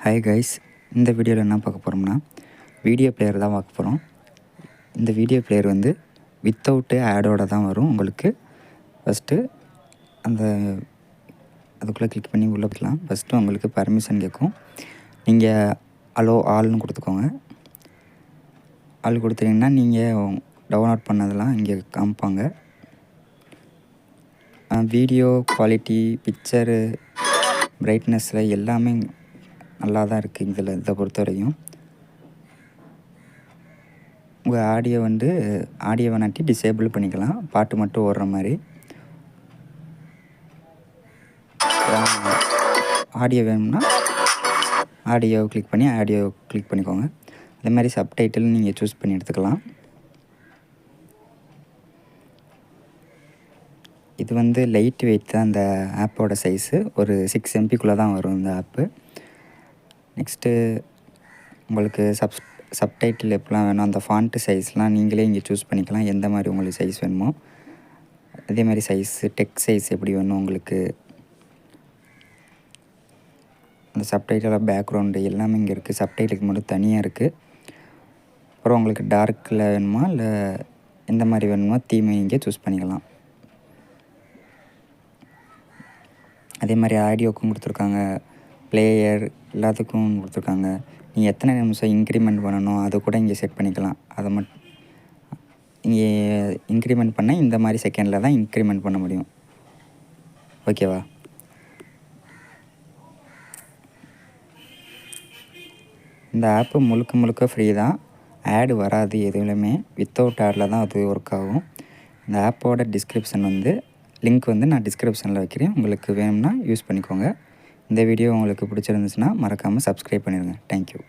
Hi guys, இந்த வீடியோவில் என்ன பார்க்க போகிறோம்னா வீடியோ பிளேயர் தான் பார்க்க போகிறோம். இந்த வீடியோ பிளேயர் வந்து வித்தவுட்டு ஆடோடு தான் வரும். உங்களுக்கு ஃபஸ்ட்டு அதுக்குள்ளே கிளிக் பண்ணி உள்ளே போய்க்கலாம். ஃபஸ்ட்டு உங்களுக்கு பர்மிஷன் கேட்கும். நீங்கள் அலோ ஆல்னு கொடுத்துக்கோங்க. ஆள் கொடுத்தீங்கன்னா நீங்கள் டவுன்லோட் பண்ணதெல்லாம் இங்கே காமிப்பாங்க. வீடியோ குவாலிட்டி, பிக்சரு, பிரைட்னஸில் எல்லாமே நல்லா தான் இருக்குது. இதை பொறுத்த வரையும் உங்கள் ஆடியோ வேணாட்டி டிசேபிள் பண்ணிக்கலாம், பாட்டு மட்டும் ஓடுற மாதிரி. ஆடியோ வேணும்னா ஆடியோ கிளிக் பண்ணிக்கோங்க. அதே மாதிரி சப்டைட்டில் நீங்கள் சூஸ் பண்ணி எடுத்துக்கலாம். இது வந்து லைட் வெயிட் தான். அந்த ஆப்போட சைஸு ஒரு 6 MBக்குள்ளே தான் வரும் இந்த ஆப்பு. நெக்ஸ்ட்டு உங்களுக்கு சப்டைட்டில் எப்படிலாம் வேணும், அந்த ஃபாண்ட்டு சைஸ்லாம் நீங்களே இங்கே சூஸ் பண்ணிக்கலாம், எந்த மாதிரி உங்களுக்கு சைஸ் வேணுமோ. அதே மாதிரி சைஸு, டெக்ஸ்ட் சைஸ் எப்படி வேணும் உங்களுக்கு, அந்த சப்டைட்டில் பேக்ரவுண்டு எல்லாமே இங்கே இருக்குது. சப்டைட்டிலுக்கு மட்டும் தனியாக இருக்குது. அப்புறம் உங்களுக்கு டார்க்கில் வேணுமா இல்லை எந்த மாதிரி வேணுமோ தீமை இங்கே சூஸ் பண்ணிக்கலாம். அதே மாதிரி ஆடியோக்கும் கொடுத்துருக்காங்க, பிளேயர் எல்லாத்துக்கும் கொடுத்துருக்காங்க. நீங்கள் எத்தனை நிமிஷம் இன்க்ரிமெண்ட் பண்ணணும் அதை கூட இங்கே செட் பண்ணிக்கலாம். அதை இங்கே இன்க்ரிமெண்ட் பண்ணால் இந்த மாதிரி செகண்டில் தான் இன்க்ரிமெண்ட் பண்ண முடியும். ஓகேவா? இந்த ஆப்பு முழுக்க ஃப்ரீ தான். ஆடு வராது எதுவுமே. வித்தவுட் ஆடில் தான் அது ஒர்க் ஆகும். இந்த ஆப்போட டிஸ்கிரிப்ஷன் லிங்க் நான் டிஸ்கிரிப்ஷனில் வைக்கிறேன். உங்களுக்கு வேணும்னா யூஸ் பண்ணிக்கோங்க. இந்த வீடியோ உங்களுக்கு பிடிச்சிருந்துச்சுன்னா மறக்காமல் சப்ஸ்கிரைப் பண்ணிடுங்க. தேங்க்யூ.